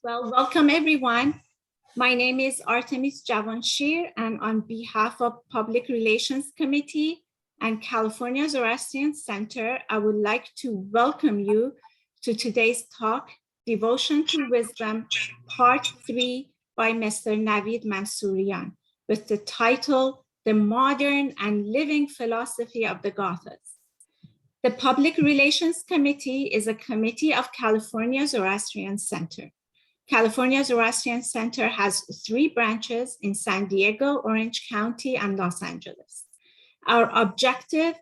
Well, welcome everyone. My name is Artemis Javanshir, and on behalf of Public Relations Committee and California Zoroastrian Center, I would like to welcome you to today's talk, Devotion to Wisdom, Part 3 by Mr. Navid Mansourian, with the title, The Modern and Living Philosophy of the Gathas. The Public Relations Committee is a committee of California Zoroastrian Center. California Zoroastrian Center has 3 branches in San Diego, Orange County, and Los Angeles. Our objective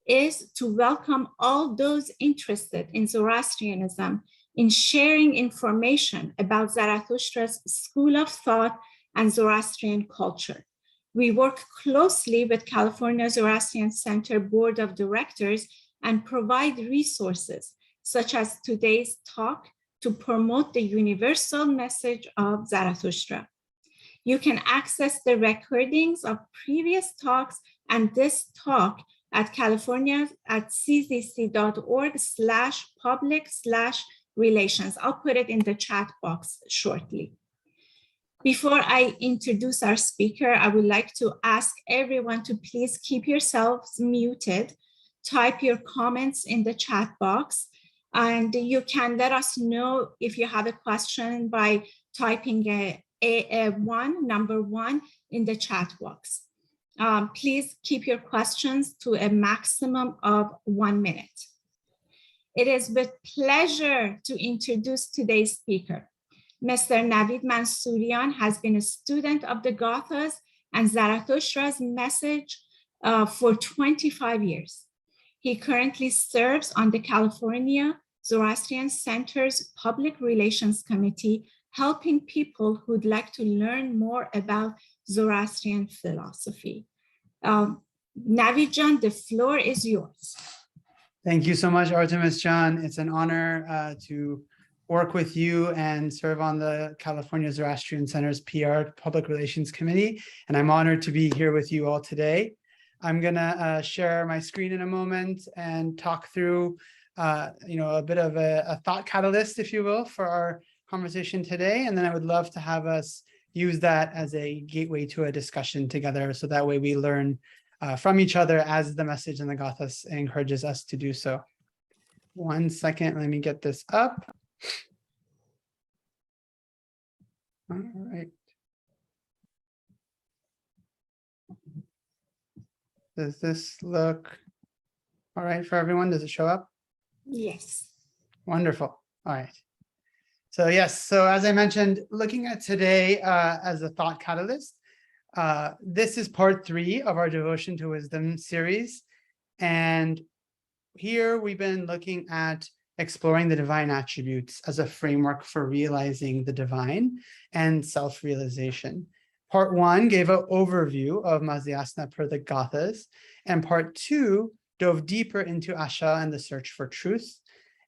is to welcome all those interested in Zoroastrianism in sharing information about Zarathustra's school of thought and Zoroastrian culture. We work closely with California Zoroastrian Center Board of Directors and provide resources such as today's talk to promote the universal message of Zarathustra. You can access the recordings of previous talks and this talk at czc.org/public/relations. I'll put it in the chat box shortly. Before I introduce our speaker, I would like to ask everyone to please keep yourselves muted. Type your comments in the chat box, and you can let us know if you have a question by typing number one in the chat box. Please keep your questions to a maximum of 1 minute. It is with pleasure to introduce today's speaker. Mr. Navid Mansourian has been a student of the Gathas and Zarathustra's message for 25 years. He currently serves on the California Zoroastrian Center's Public Relations Committee, helping people who'd like to learn more about Zoroastrian philosophy. Navid Jan, the floor is yours. Thank you so much, Artemis Jan. It's an honor to work with you and serve on the California Zoroastrian Center's PR Public Relations Committee, and I'm honored to be here with you all today. I'm gonna share my screen in a moment and talk through a bit of a thought catalyst, if you will, for our conversation today. And then I would love to have us use that as a gateway to a discussion together. So that way we learn from each other as the message in the Gathas encourages us to do so. 1 second, let me get this up. All right. Does this look all right for everyone? Does it show up? Yes. Wonderful. All right. So yes, so as I mentioned, looking at today as a thought catalyst, this is part 3 of our Devotion to Wisdom series. And here we've been looking at exploring the divine attributes as a framework for realizing the divine and self-realization. Part 1 gave an overview of Mazyasana per the Gathas, and part 2 dove deeper into Asha and the search for truth.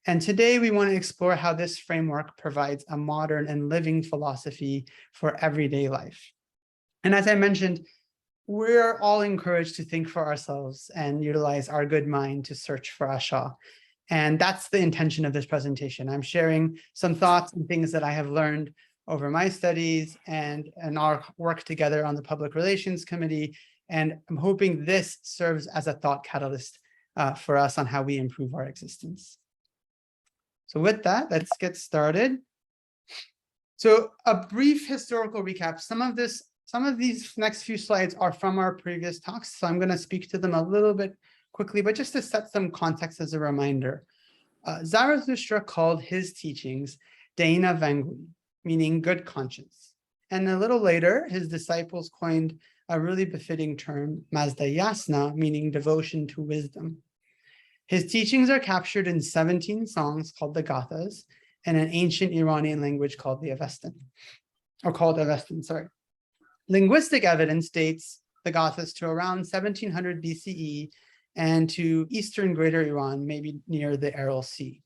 And today we want to explore how this framework provides a modern and living philosophy for everyday life. And as I mentioned, we're all encouraged to think for ourselves and utilize our good mind to search for Asha. And that's the intention of this presentation. I'm sharing some thoughts and things that I have learned over my studies and our work together on the Public Relations Committee. And I'm hoping this serves as a thought catalyst for us on how we improve our existence. So with that, let's get started. So a brief historical recap. Some of these next few slides are from our previous talks, so I'm going to speak to them a little bit quickly, but just to set some context as a reminder. Zarathustra called his teachings Daina Vangui, meaning good conscience. And a little later, his disciples coined a really befitting term, Mazdayasna, meaning devotion to wisdom. His teachings are captured in 17 songs called the Gathas and an ancient Iranian language called the Avestan, sorry. Linguistic evidence dates the Gathas to around 1700 BCE and to eastern Greater Iran, maybe near the Aral Sea.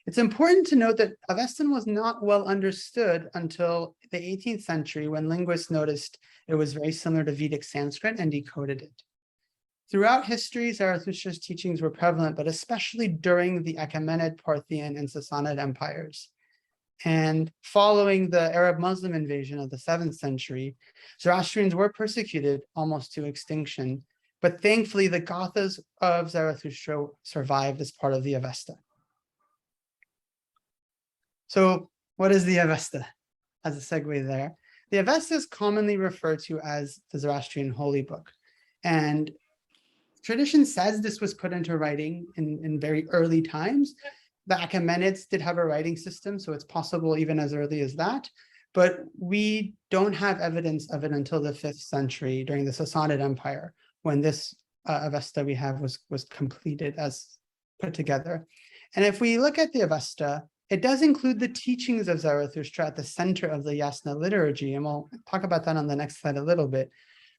It's important to note that Avestan was not well understood until the 18th century when linguists noticed it was very similar to Vedic Sanskrit and decoded it. Throughout history, Zarathustra's teachings were prevalent, but especially during the Achaemenid, Parthian, and Sassanid empires. And following the Arab Muslim invasion of the 7th century, Zoroastrians were persecuted almost to extinction. But thankfully, the Gathas of Zarathustra survived as part of the Avesta. So what is the Avesta? As a segue there, the Avesta is commonly referred to as the Zoroastrian holy book. And tradition says this was put into writing in very early times. The Achaemenids did have a writing system, so it's possible even as early as that. But we don't have evidence of it until the 5th century during the Sassanid Empire, when this Avesta we have was completed as put together. And if we look at the Avesta, it does include the teachings of Zarathustra at the center of the Yasna liturgy, and we'll talk about that on the next slide a little bit.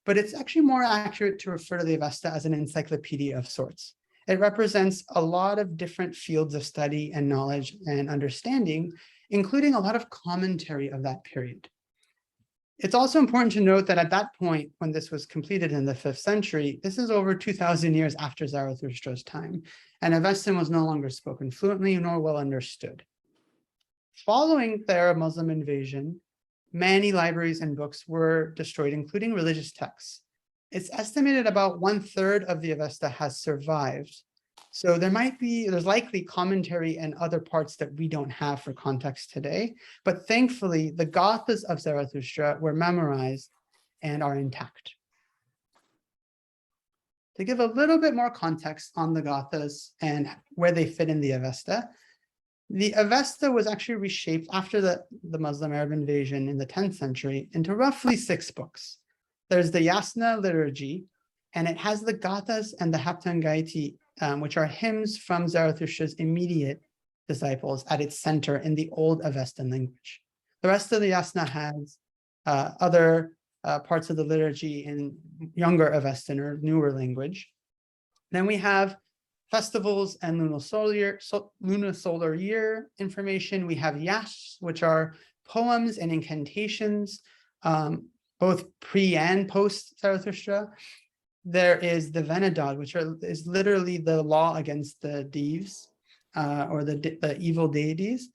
But it's actually more accurate to refer to the Avesta as an encyclopedia of sorts. It represents a lot of different fields of study and knowledge and understanding, including a lot of commentary of that period. It's also important to note that at that point, when this was completed in the 5th century, this is over 2,000 years after Zarathustra's time, and Avestan was no longer spoken fluently nor well understood. Following the Arab Muslim invasion, many libraries and books were destroyed, including religious texts. It's estimated about 1/3 of the Avesta has survived. So there's likely commentary and other parts that we don't have for context today. But thankfully, the Gathas of Zarathustra were memorized and are intact. To give a little bit more context on the Gathas and where they fit in the Avesta was actually reshaped after the Muslim Arab invasion in the 10th century into roughly 6 books. There's the Yasna liturgy, and it has the Gathas and the Haptangaiti, which are hymns from Zarathustra's immediate disciples at its center in the old Avestan language. The rest of the Yasna has other parts of the liturgy in younger Avestan or newer language. Then we have festivals and lunisolar year information. We have Yash, which are poems and incantations, both pre and post Zarathustra. There is the Venadad, which is literally the law against the Devs, or the evil deities.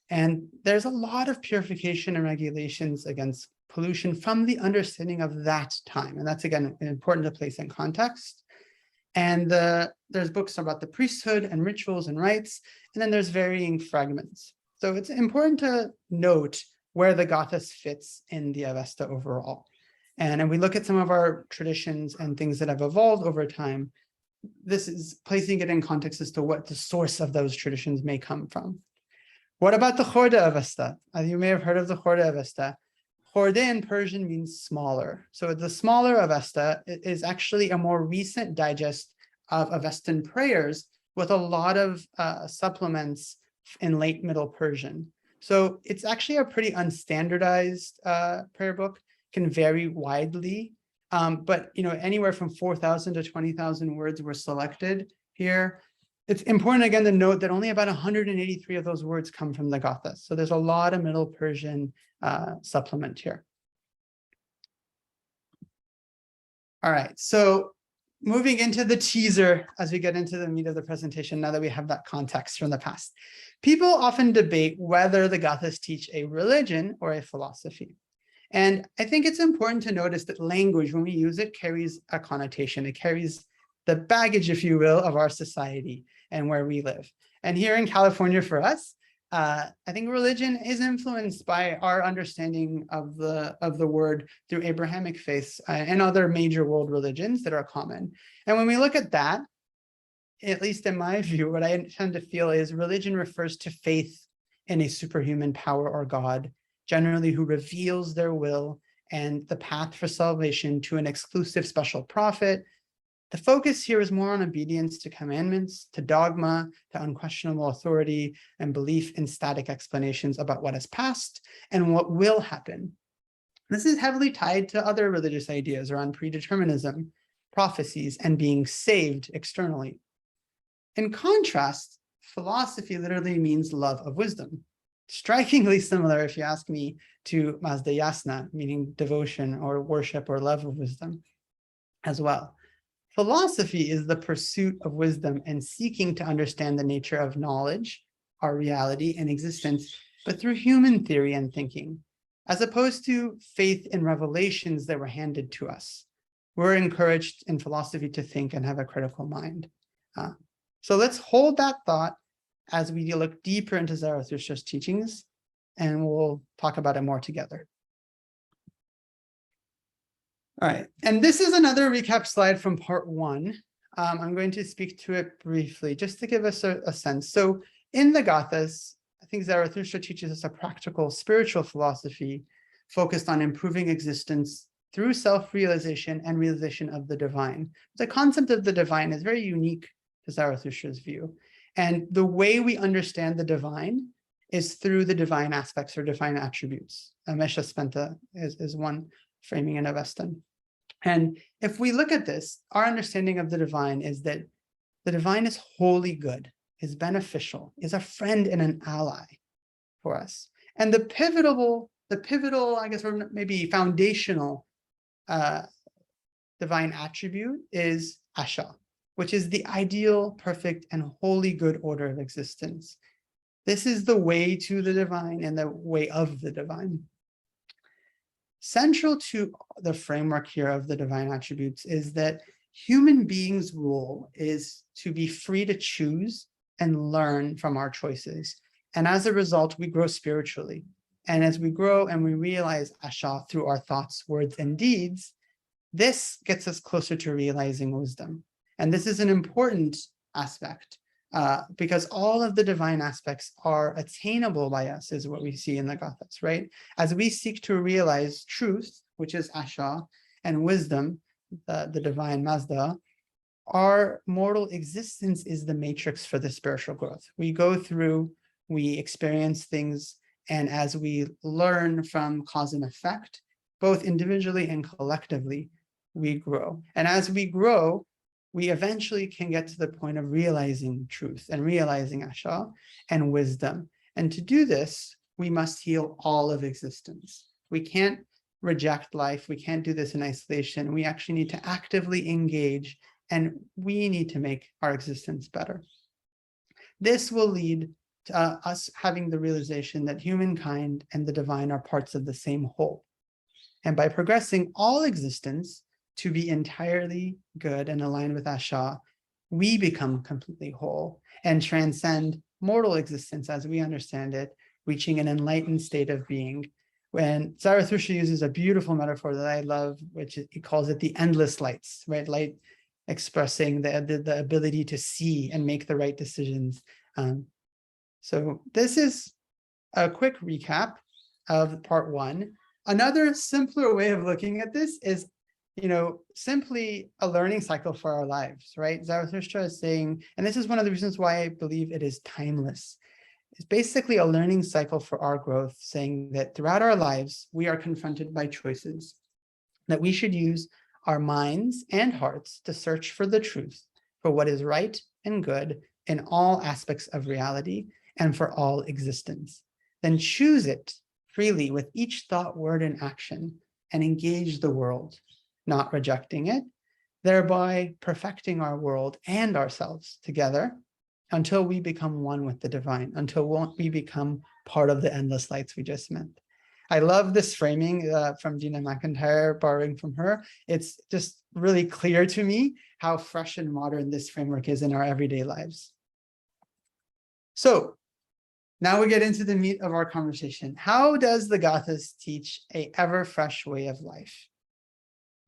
And there's a lot of purification and regulations against pollution from the understanding of that time. And that's, again, important to place in context. And there's books about the priesthood and rituals and rites, and then there's varying fragments. So it's important to note where the Gathas fits in the Avesta overall. And we look at some of our traditions and things that have evolved over time. This is placing it in context as to what the source of those traditions may come from. What about the Khorda Avesta? As you may have heard of the Khorda Avesta. Khorda in Persian means smaller. So the smaller Avesta is actually a more recent digest of Avestan prayers with a lot of supplements in late Middle Persian. So it's actually a pretty unstandardized prayer book, can vary widely, but anywhere from 4,000 to 20,000 words were selected here. It's important, again, to note that only about 183 of those words come from the Gathas. So there's a lot of Middle Persian supplement here. All right, so moving into the teaser as we get into the meat of the presentation, now that we have that context from the past. People often debate whether the Gathas teach a religion or a philosophy. And I think it's important to notice that language, when we use it, carries a connotation. It carries the baggage, if you will, of our society and where we live. And here in California for us, I think religion is influenced by our understanding of the word through Abrahamic faiths and other major world religions that are common. And when we look at that, at least in my view, what I tend to feel is religion refers to faith in a superhuman power or God, generally who reveals their will and the path for salvation to an exclusive special prophet. The focus here is more on obedience to commandments, to dogma, to unquestionable authority, and belief in static explanations about what has passed and what will happen. This is heavily tied to other religious ideas around predeterminism, prophecies, and being saved externally. In contrast, philosophy literally means love of wisdom. Strikingly similar, if you ask me, to Mazda Yasna, meaning devotion or worship or love of wisdom as well. Philosophy is the pursuit of wisdom and seeking to understand the nature of knowledge, our reality and existence but through human theory and thinking, as opposed to faith in revelations that were handed to us. We're encouraged in philosophy to think and have a critical mind. So let's hold that thought as we look deeper into Zarathustra's teachings, and we'll talk about it more together. All right, and this is another recap slide from part 1. I'm going to speak to it briefly, just to give us a sense. So in the Gathas, I think Zarathustra teaches us a practical spiritual philosophy focused on improving existence through self-realization and realization of the divine. The concept of the divine is very unique to Zarathustra's view. And the way we understand the divine is through the divine aspects or divine attributes. Amesha Spenta is one framing in Avestan. And if we look at this, our understanding of the divine is that the divine is wholly good, is beneficial, is a friend and an ally for us. And the pivotal, I guess, or maybe foundational divine attribute is Asha, which is the ideal, perfect, and wholly good order of existence. This is the way to the divine and the way of the divine. Central to the framework here of the divine attributes is that human beings' role is to be free to choose and learn from our choices. And as a result, we grow spiritually. And as we grow and we realize Asha through our thoughts, words, and deeds, this gets us closer to realizing wisdom. And this is an important aspect because all of the divine aspects are attainable by us, is what we see in the Gathas, right? As we seek to realize truth, which is Asha, and wisdom, the divine Mazda, our mortal existence is the matrix for the spiritual growth. We go through, we experience things, and as we learn from cause and effect, both individually and collectively, we grow. And as we grow, we eventually can get to the point of realizing truth and realizing Asha and wisdom. And to do this, we must heal all of existence. We can't reject life. We can't do this in isolation. We actually need to actively engage, and we need to make our existence better. This will lead to us having the realization that humankind and the divine are parts of the same whole. And by progressing all existence to be entirely good and aligned with Asha, we become completely whole and transcend mortal existence as we understand it, reaching an enlightened state of being. When Zarathustra uses a beautiful metaphor that I love, which he calls it the endless lights, right? Light expressing the ability to see and make the right decisions. So this is a quick recap of part 1. Another simpler way of looking at this is, simply a learning cycle for our lives, right? Zarathustra is saying, and this is one of the reasons why I believe it is timeless. It's basically a learning cycle for our growth, saying that throughout our lives, we are confronted by choices, that we should use our minds and hearts to search for the truth, for what is right and good in all aspects of reality and for all existence. Then choose it freely with each thought, word, and action, and engage the world, not rejecting it, thereby perfecting our world and ourselves together until we become one with the divine, until we become part of the endless lights we just met. I love this framing from Dina McIntyre, borrowing from her. It's just really clear to me how fresh and modern this framework is in our everyday lives. So now we get into the meat of our conversation. How does the Gathas teach an ever-fresh way of life?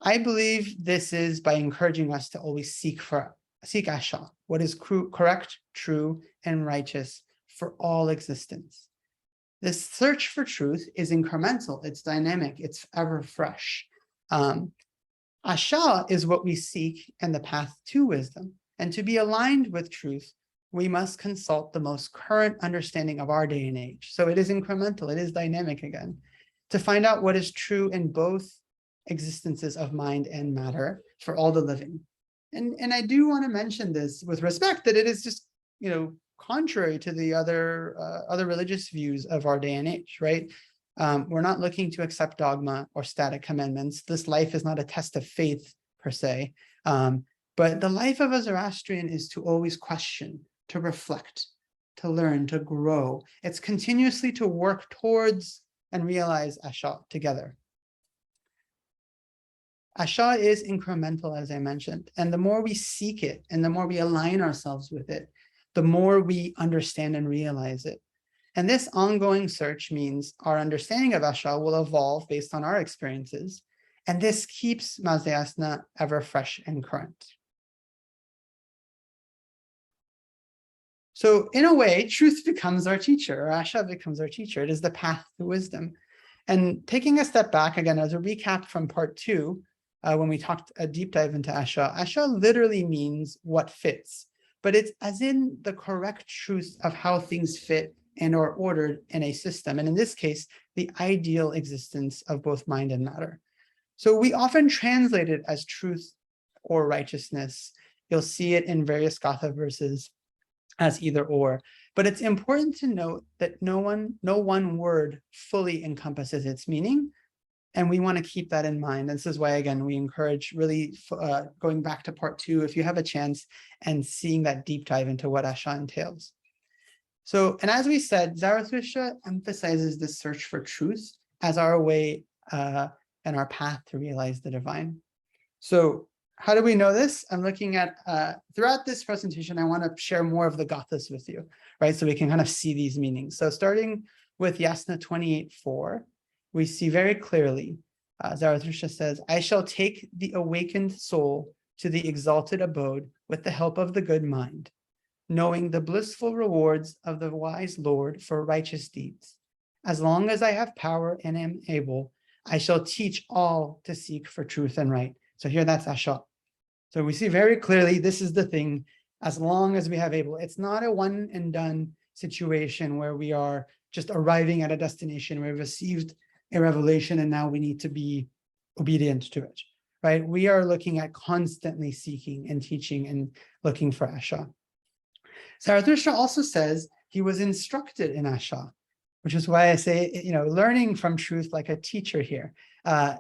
I believe this is by encouraging us to always seek Asha, what is correct, true, and righteous for all existence. This search for truth is incremental, it's dynamic, it's ever fresh. Asha is what we seek in the path to wisdom. And to be aligned with truth, we must consult the most current understanding of our day and age. So it is incremental, it is dynamic again, to find out what is true in both existences of mind and matter for all the living. And I do want to mention this with respect that it is just, contrary to the other religious views of our day and age, right? We're not looking to accept dogma or static commandments. This life is not a test of faith per se, but the life of a Zoroastrian is to always question, to reflect, to learn, to grow. It's continuously to work towards and realize Asha together. Asha is incremental, as I mentioned, and the more we seek it and the more we align ourselves with it, the more we understand and realize it. And this ongoing search means our understanding of Asha will evolve based on our experiences, and this keeps Mazda Yasna ever fresh and current. So in a way, truth becomes our teacher, or Asha becomes our teacher. It is the path to wisdom. And taking a step back again, as a recap from part 2, when we talked a deep dive into Asha, Asha literally means what fits, but it's as in the correct truth of how things fit and are ordered in a system. And in this case, the ideal existence of both mind and matter. So we often translate it as truth or righteousness. You'll see it in various Gatha verses as either or, but it's important to note that no one word fully encompasses its meaning, and we want to keep that in mind. And this is why, again, we encourage really going back to part 2, if you have a chance, and seeing that deep dive into what Asha entails. So, and as we said, Zarathustra emphasizes this search for truth as our way and our path to realize the divine. So how do we know this? I'm looking at, throughout this presentation, I want to share more of the Gathas with you, right? So we can kind of see these meanings. So starting with Yasna 28:4, we see very clearly, Zarathustra says, I shall take the awakened soul to the exalted abode with the help of the good mind, knowing the blissful rewards of the wise Lord for righteous deeds. As long as I have power and am able, I shall teach all to seek for truth and right. So here that's Asha. So we see very clearly this is the thing, as long as we have able. It's not a one and done situation where we are just arriving at a destination, we've received a revelation and now we need to be obedient to it, right? We are looking at constantly seeking and teaching and looking for Asha. Zarathustra also says he was instructed in Asha, which is why I say, learning from truth like a teacher here.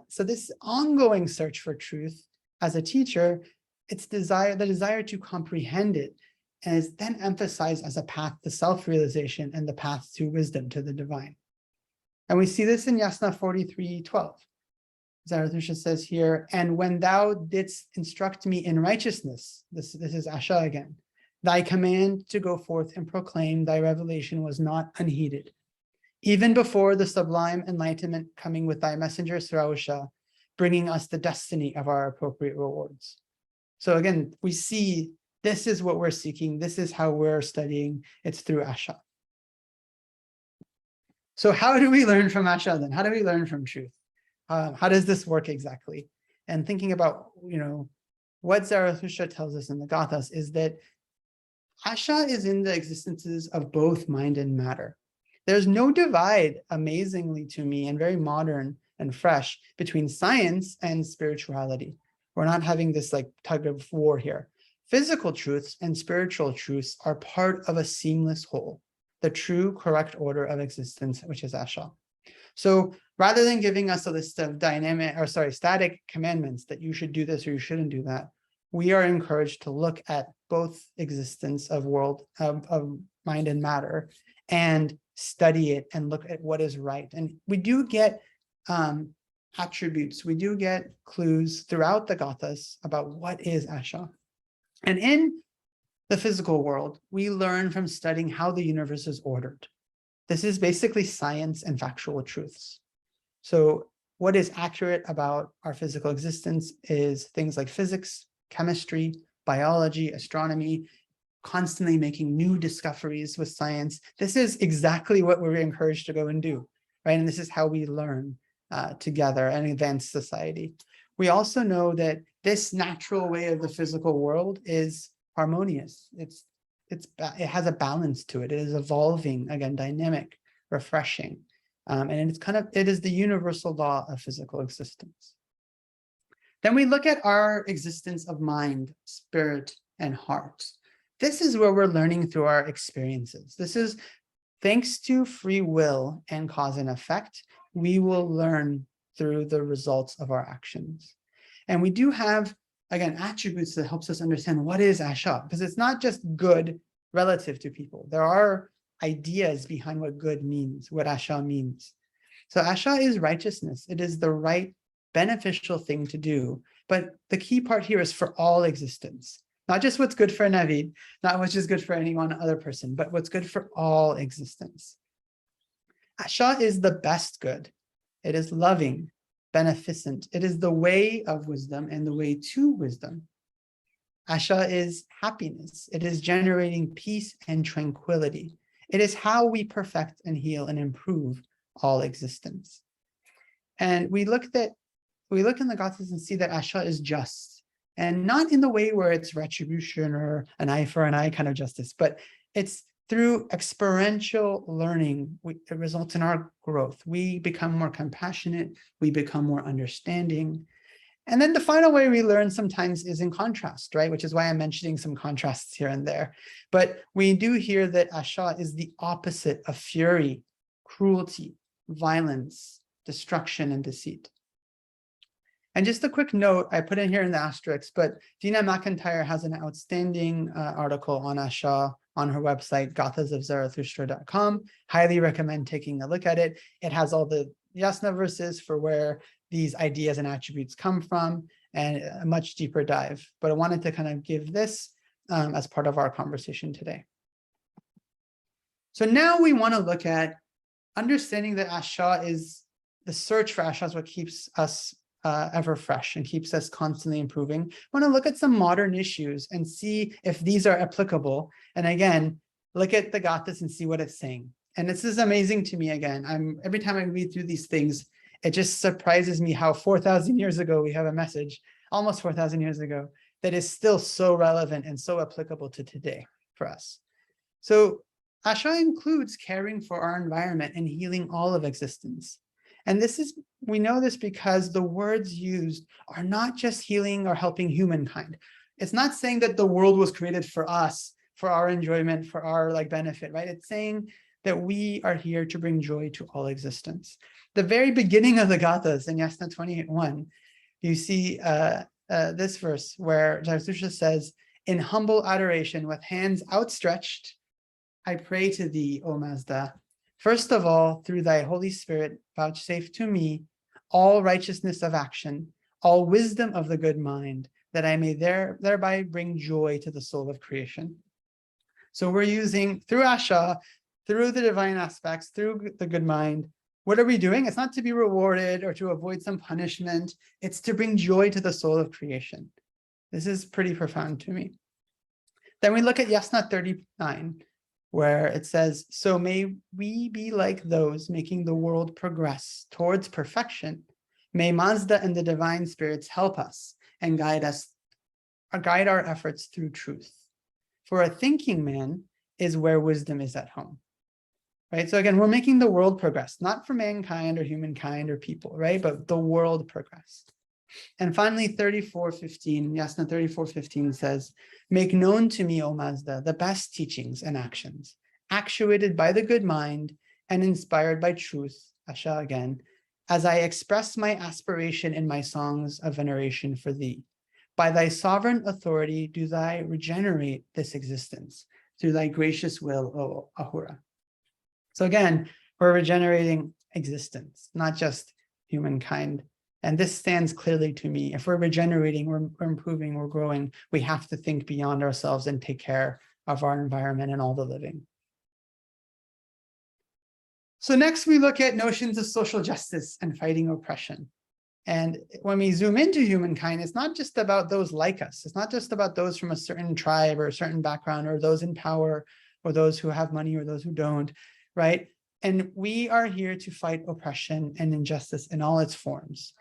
So this ongoing search for truth as a teacher, the desire to comprehend it, and is then emphasized as a path to self-realization and the path to wisdom, to the divine. And we see this in Yasna 43:12. Zarathustra says here, and when thou didst instruct me in righteousness, this is Asha again, thy command to go forth and proclaim thy revelation was not unheeded. Even before the sublime enlightenment coming with thy messenger Srausha, bringing us the destiny of our appropriate rewards. So again, we see this is what we're seeking. This is how we're studying. It's through Asha. So how do we learn from Asha then? How do we learn from truth? How does this work exactly? And thinking about, what Zarathustra tells us in the Gathas is that Asha is in the existences of both mind and matter. There's no divide, amazingly to me, and very modern and fresh, between science and spirituality. We're not having this like tug of war here. Physical truths and spiritual truths are part of a seamless whole, the true correct order of existence, which is Asha. So rather than giving us a list of static commandments that you should do this or you shouldn't do that, we are encouraged to look at both existence of mind and matter and study it and look at what is right. And we do get attributes, we do get clues throughout the Gathas about what is Asha. And in the physical world, we learn from studying how the universe is ordered. This is basically science and factual truths. So what is accurate about our physical existence is things like physics, chemistry, biology, astronomy, constantly making new discoveries with science. This is exactly what we're encouraged to go and do, right? And this is how we learn together and advance society. We also know that this natural way of the physical world is harmonious. It has a balance to it. It is evolving, again, dynamic, refreshing. And it is the universal law of physical existence. Then we look at our existence of mind, spirit, and heart. This is where we're learning through our experiences. This is thanks to free will and cause and effect, we will learn through the results of our actions. And we do have, again, attributes that helps us understand what is Asha, because it's not just good relative to people. There are ideas behind what good means, what Asha means. So Asha is righteousness. It is the right, beneficial thing to do. But the key part here is for all existence, not just what's good for Navid, not what's just good for any one other person, but what's good for all existence. Asha is the best good. It is loving, beneficent. It is the way of wisdom and the way to wisdom. Asha is happiness. It is generating peace and tranquility. It is how we perfect and heal and improve all existence. And we look in the Gathas and see that Asha is just, and not in the way where it's retribution or an eye for an eye kind of justice, but it's through experiential learning. It results in our growth. We become more compassionate. We become more understanding. And then the final way we learn sometimes is in contrast, right? Which is why I'm mentioning some contrasts here and there. But we do hear that Asha is the opposite of fury, cruelty, violence, destruction, and deceit. And just a quick note, I put in here in the asterisk, but Dina McIntyre has an outstanding article on Asha on her website, gathasofzarathustra.com. Highly recommend taking a look at it. It has all the yasna verses for where these ideas and attributes come from, and a much deeper dive. But I wanted to kind of give this as part of our conversation today. So now we want to look at understanding that Asha is, the search for Asha is what keeps us ever fresh and keeps us constantly improving. I want to look at some modern issues and see if these are applicable. And again, look at the Gathas and see what it's saying. And this is amazing to me. Again, every time I read through these things, it just surprises me how 4,000 years ago we have a message, almost 4,000 years ago, that is still so relevant and so applicable to today for us. So Asha includes caring for our environment and healing all of existence. And we know this because the words used are not just healing or helping humankind. It's not saying that the world was created for us, for our enjoyment, for our benefit, right? It's saying that we are here to bring joy to all existence. The very beginning of the Gathas in Yasna 28:1, you see this verse where Zarathustra says, "In humble adoration with hands outstretched, I pray to thee, O Mazda. First of all, through thy Holy Spirit, vouchsafe to me all righteousness of action, all wisdom of the good mind, that I may thereby bring joy to the soul of creation." So we're using, through Asha, through the divine aspects, through the good mind, what are we doing? It's not to be rewarded or to avoid some punishment. It's to bring joy to the soul of creation. This is pretty profound to me. Then we look at Yasna 39, where it says, "So may we be like those making the world progress towards perfection. May Mazda and the divine spirits help us and guide our efforts through truth. For a thinking man is where wisdom is at home." Right? So again, we're making the world progress, not for mankind or humankind or people, right? But the world progress. And finally, 34:15, Yasna 34:15 says, "Make known to me, O Mazda, the best teachings and actions, actuated by the good mind and inspired by truth," Asha again, "as I express my aspiration in my songs of veneration for thee. By thy sovereign authority do thy regenerate this existence, through thy gracious will, O Ahura." So again, we're regenerating existence, not just humankind. And this stands clearly to me. If we're regenerating, we're improving, we're growing, we have to think beyond ourselves and take care of our environment and all the living. So next we look at notions of social justice and fighting oppression. And when we zoom into humankind, it's not just about those like us. It's not just about those from a certain tribe or a certain background, or those in power, or those who have money or those who don't, right? And we are here to fight oppression and injustice in all its forms.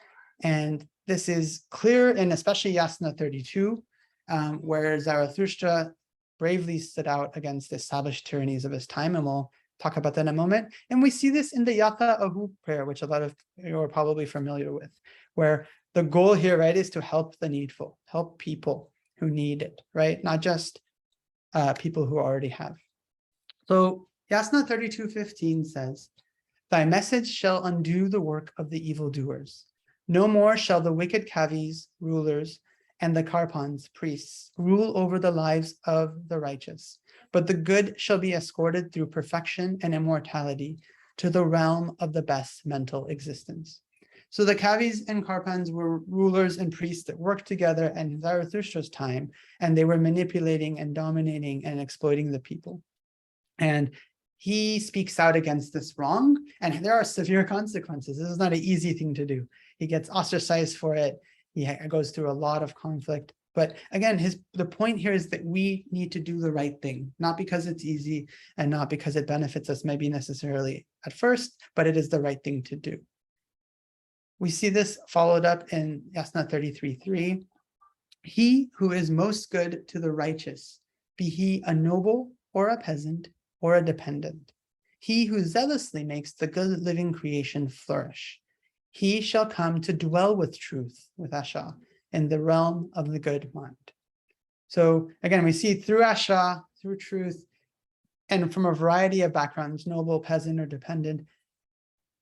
And this is clear in especially Yasna 32, where Zarathustra bravely stood out against the established tyrannies of his time, and we'll talk about that in a moment. And we see this in the Yatha Ahu prayer, which a lot of you are probably familiar with, where the goal here, right, is to help the needful, help people who need it, right? Not just people who already have. So Yasna 32:15 says, "Thy message shall undo the work of the evildoers. No more shall the wicked Kavis, rulers, and the Karpans, priests, rule over the lives of the righteous, but the good shall be escorted through perfection and immortality to the realm of the best mental existence. So the Kavis and Karpans were rulers and priests that worked together in Zarathustra's time, and they were manipulating and dominating and exploiting the people. And he speaks out against this wrong, and there are severe consequences. This is not an easy thing to do. He gets ostracized for it. He goes through a lot of conflict. But again, the point here is that we need to do the right thing, not because it's easy and not because it benefits us maybe necessarily at first, but it is the right thing to do. We see this followed up in Yasna 33:3. He who is most good to the righteous, be he a noble or a peasant or a dependent, he who zealously makes the good living creation flourish, he shall come to dwell with truth, with Asha, in the realm of the good mind. So again, we see through Asha, through truth, and from a variety of backgrounds, noble, peasant, or dependent,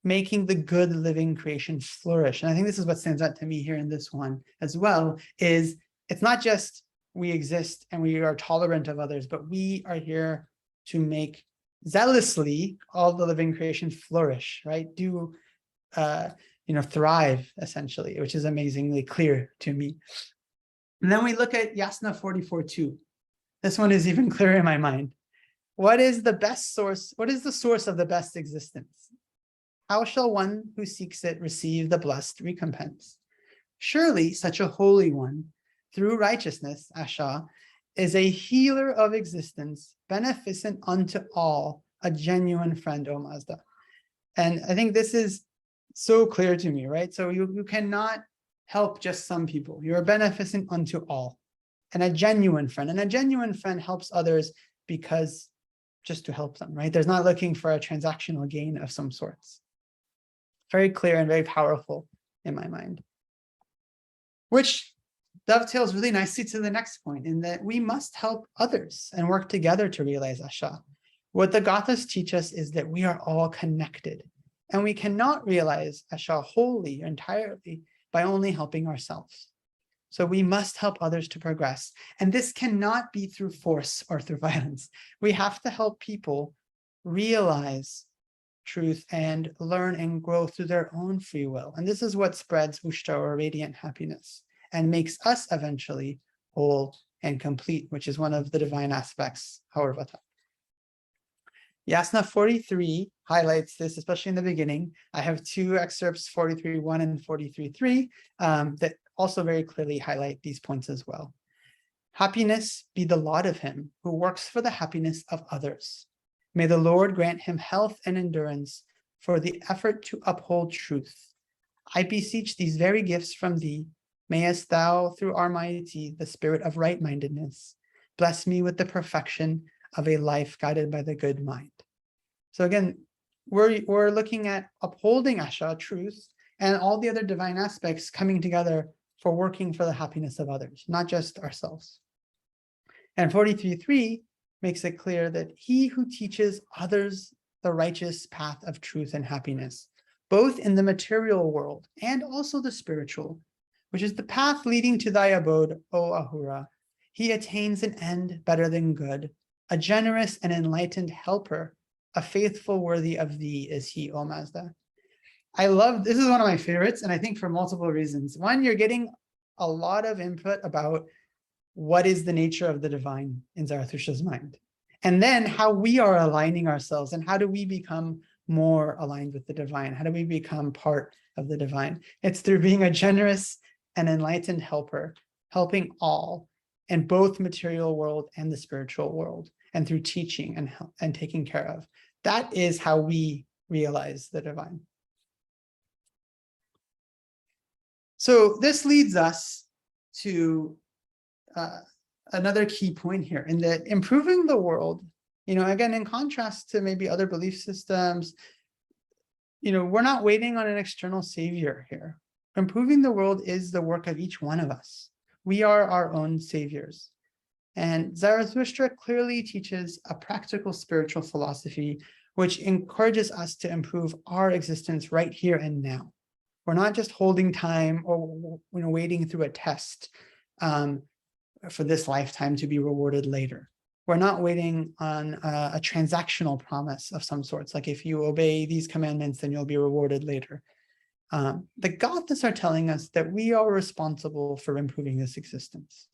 making the good living creation flourish. And I think this is what stands out to me here in this one as well, is it's not just we exist and we are tolerant of others, but we are here to make zealously all the living creation flourish, right? Thrive, essentially, which is amazingly clear to me. And then we look at Yasna 44:2. This one is even clearer in my mind. What is the best source? What is the source of the best existence? How shall one who seeks it receive the blessed recompense? Surely such a holy one, through righteousness, Asha, is a healer of existence, beneficent unto all, a genuine friend, O Mazda. And I think this is so clear to me, right? So you cannot help just some people. You're beneficent unto all, and a genuine friend. And a genuine friend helps others because just to help them, right? There's not looking for a transactional gain of some sorts. Very clear and very powerful in my mind. Which dovetails really nicely to the next point, in that we must help others and work together to realize Asha. What the Gathas teach us is that we are all connected, and we cannot realize Asha wholly, entirely, by only helping ourselves. So we must help others to progress. And this cannot be through force or through violence. We have to help people realize truth and learn and grow through their own free will. And this is what spreads Ushta, or radiant happiness, and makes us eventually whole and complete, which is one of the divine aspects, Haurvata. Yasna 43 highlights this, especially in the beginning. I have two excerpts, 43:1 and 43:3, that also very clearly highlight these points as well. Happiness be the lot of him who works for the happiness of others. May the Lord grant him health and endurance for the effort to uphold truth. I beseech these very gifts from thee. Mayest thou, through our mighty, the spirit of right-mindedness, bless me with the perfection of a life guided by the good mind. So again, we're looking at upholding Asha, truth, and all the other divine aspects coming together for working for the happiness of others, not just ourselves. And 43:3 makes it clear that he who teaches others the righteous path of truth and happiness, both in the material world and also the spiritual, which is the path leading to thy abode, O Ahura, he attains an end better than good, a generous and enlightened helper, a faithful worthy of thee is he, O Mazda. I love, this is one of my favorites, and I think for multiple reasons. One, you're getting a lot of input about what is the nature of the divine in Zarathustra's mind, and then how we are aligning ourselves, and how do we become more aligned with the divine? How do we become part of the divine? It's through being a generous and enlightened helper, helping all in both material world and the spiritual world, and through teaching and taking care of. That is how we realize the divine. So this leads us to another key point here, in that improving the world, again, in contrast to maybe other belief systems, we're not waiting on an external savior here. Improving the world is the work of each one of us. We are our own saviors. And Zarathustra clearly teaches a practical spiritual philosophy which encourages us to improve our existence right here and now. We're not just holding time or waiting through a test for this lifetime to be rewarded later. We're not waiting on a transactional promise of some sorts, like if you obey these commandments, then you'll be rewarded later. The Gathas are telling us that we are responsible for improving this existence,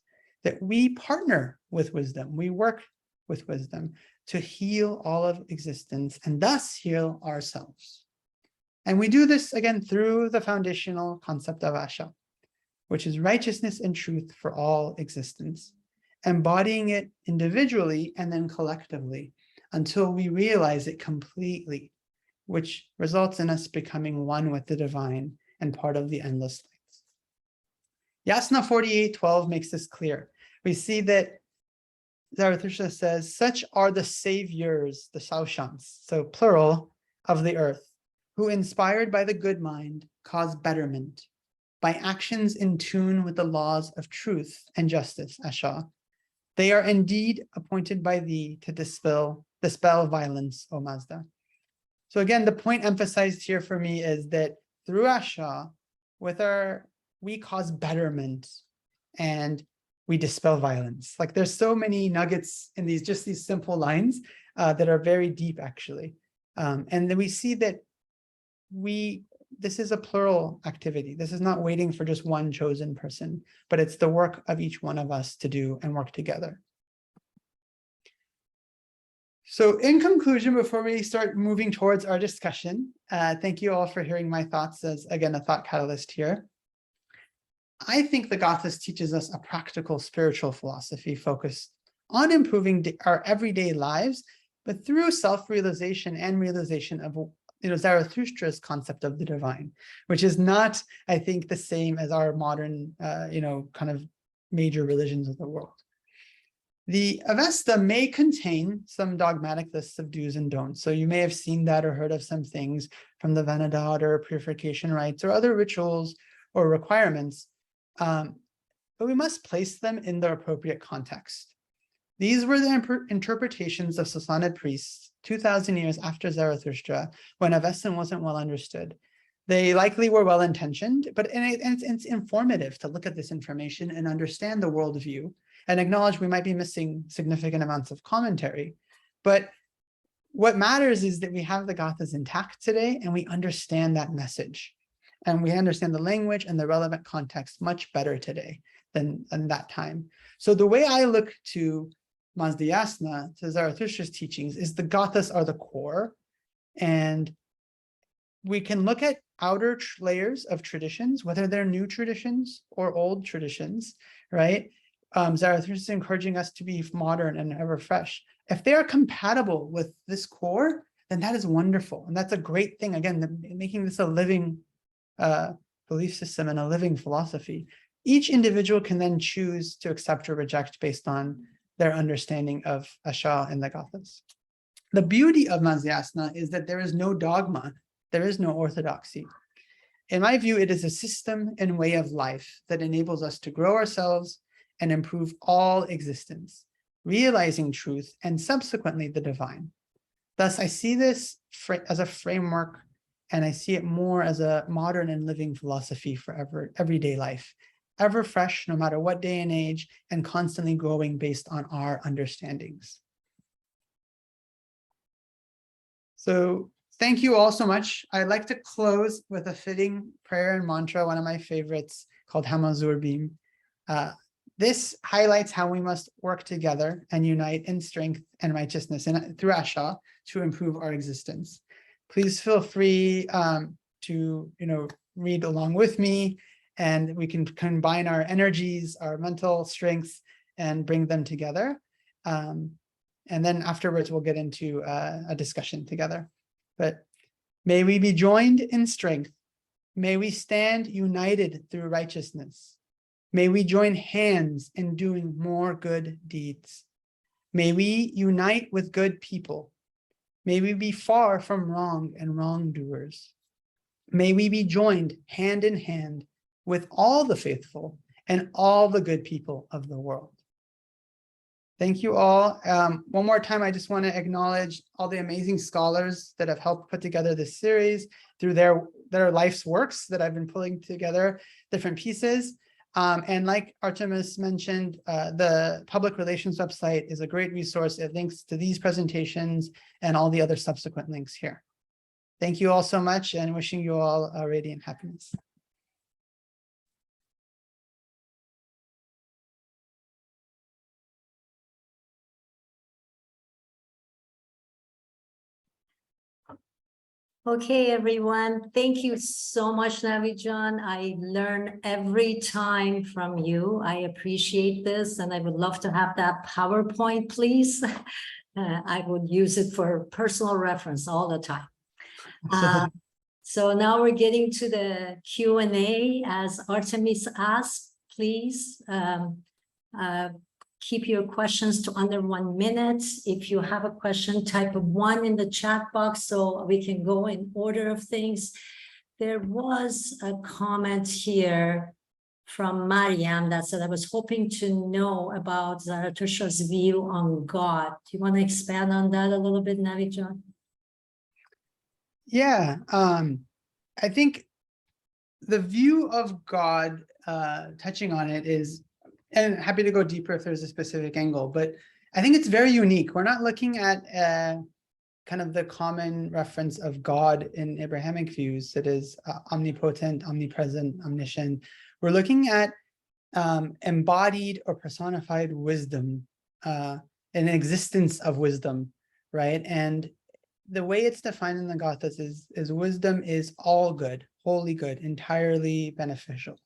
that we partner with wisdom, we work with wisdom to heal all of existence and thus heal ourselves. And we do this again through the foundational concept of Asha, which is righteousness and truth for all existence, embodying it individually and then collectively until we realize it completely, which results in us becoming one with the divine and part of the endless lights. Yasna 48:12 makes this clear. We see that Zarathustra says, such are the saviors, the Saushans, so plural, of the earth, who inspired by the good mind cause betterment, by actions in tune with the laws of truth and justice, Asha. They are indeed appointed by thee to dispel violence, O Mazda. So again, the point emphasized here for me is that through Asha, we cause betterment and we dispel violence. Like there's so many nuggets in these simple lines that are very deep actually. And then we see that this is a plural activity. This is not waiting for just one chosen person, but it's the work of each one of us to do and work together. So in conclusion, before we start moving towards our discussion, thank you all for hearing my thoughts as, again, a thought catalyst here. I think the Gathas teaches us a practical spiritual philosophy focused on improving our everyday lives, but through self-realization and realization of Zarathustra's concept of the divine, which is not, I think, the same as our modern, kind of major religions of the world. The Avesta may contain some dogmatic lists of do's and don'ts. So you may have seen that or heard of some things from the Venadat or purification rites or other rituals or requirements, but we must place them in their appropriate context. These were the interpretations of Sassanid priests 2,000 years after Zarathustra, when Avestan wasn't well understood. They likely were well-intentioned, but it's informative to look at this information and understand the worldview and acknowledge we might be missing significant amounts of commentary. But what matters is that we have the Gathas intact today and we understand that message. And we understand the language and the relevant context much better today than that time. So the way I look to Mazdayasna, to Zarathustra's teachings, is the Gathas are the core. And we can look at outer layers of traditions, whether they're new traditions or old traditions, right? Zarathustra is encouraging us to be modern and ever fresh. If they are compatible with this core, then that is wonderful. And that's a great thing. Again, making this a living belief system and a living philosophy. Each individual can then choose to accept or reject based on their understanding of Asha and the Gathas. The beauty of Mazdayasna is that there is no dogma, there is no orthodoxy. In my view, it is a system and way of life that enables us to grow ourselves and improve all existence, realizing truth and subsequently the divine. Thus, I see this as a framework, and I see it more as a modern and living philosophy for everyday life, ever fresh, no matter what day and age, and constantly growing based on our understandings. So thank you all so much. I'd like to close with a fitting prayer and mantra, one of my favorites, called Hamazur Bim. This highlights how we must work together and unite in strength and righteousness and through Asha to improve our existence. Please feel free to read along with me, and we can combine our energies, our mental strengths, and bring them together. And then afterwards, we'll get into a discussion together. But may we be joined in strength. May we stand united through righteousness. May we join hands in doing more good deeds. May we unite with good people. May we be far from wrong and wrongdoers. May we be joined hand in hand with all the faithful and all the good people of the world. Thank you all. One more time, I just want to acknowledge all the amazing scholars that have helped put together this series through their life's works that I've been pulling together, different pieces. And like Artemis mentioned, the public relations website is a great resource. It links to these presentations and all the other subsequent links here. Thank you all so much, and wishing you all radiant happiness. Okay, everyone. Thank you so much, Navid John. I learn every time from you. I appreciate this, and I would love to have that PowerPoint, please. I would use it for personal reference all the time. So now we're getting to the Q&A. As Artemis asked, please keep your questions to under 1 minute. If you have a question, type 1 in the chat box so we can go in order of things. There was a comment here from Mariam that said, I was hoping to know about Zarathustra's view on God. Do you want to expand on that a little bit, Navid John? Yeah, I think the view of God, touching on it is, and happy to go deeper if there's a specific angle, but I think it's very unique. We're not looking at kind of the common reference of God in Abrahamic views, that is omnipotent, omnipresent, omniscient. We're looking at embodied or personified wisdom, an existence of wisdom, right? And the way it's defined in the Gathas is wisdom is all good, wholly good, entirely beneficial,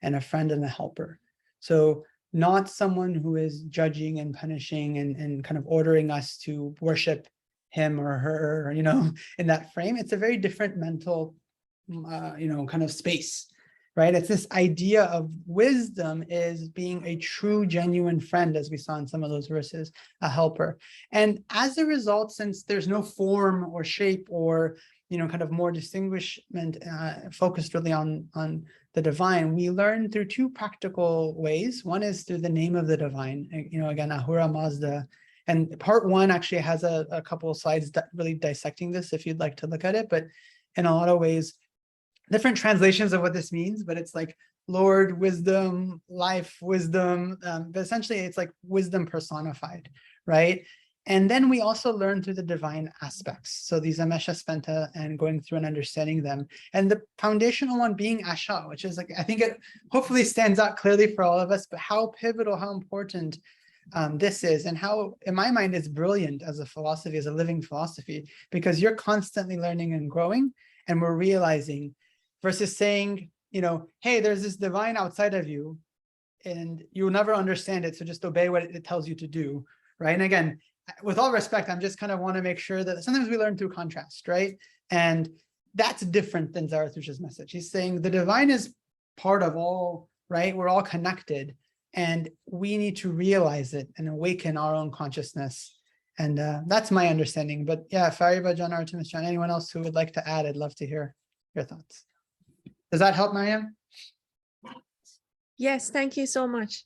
and a friend and a helper. So not someone who is judging and punishing and kind of ordering us to worship him or her, you know, in that frame. It's a very different mental, you know, kind of space, right? It's this idea of wisdom is being a true, genuine friend, as we saw in some of those verses, a helper. And as a result, since there's no form or shape or, you know, kind of more distinguishment focused really on the divine, we learn through 2 practical ways. One is through the name of the divine, you know, again, Ahura Mazda. And part 1 actually has a couple of slides that really dissecting this if you'd like to look at it. But in a lot of ways, different translations of what this means, but it's like Lord, wisdom, life, wisdom. But essentially, it's like wisdom personified, right? And then we also learn through the divine aspects. So these Amesha Spenta and going through and understanding them. And the foundational one being Asha, which is like, I think it hopefully stands out clearly for all of us, but how pivotal, how important this is, and how, in my mind, it's brilliant as a philosophy, as a living philosophy, because you're constantly learning and growing, and we're realizing, versus saying, you know, hey, there's this divine outside of you, and you'll never understand it, so just obey what it tells you to do, right? And again, with all respect, I'm just kind of want to make sure that sometimes we learn through contrast, right? And that's different than Zarathustra's message. He's saying the divine is part of all, right? We're all connected, and we need to realize it and awaken our own consciousness. And that's my understanding. But yeah, Fariba, John, Artemis, John, anyone else who would like to add, I'd love to hear your thoughts. Does that help, Mariam? Yes, thank you so much.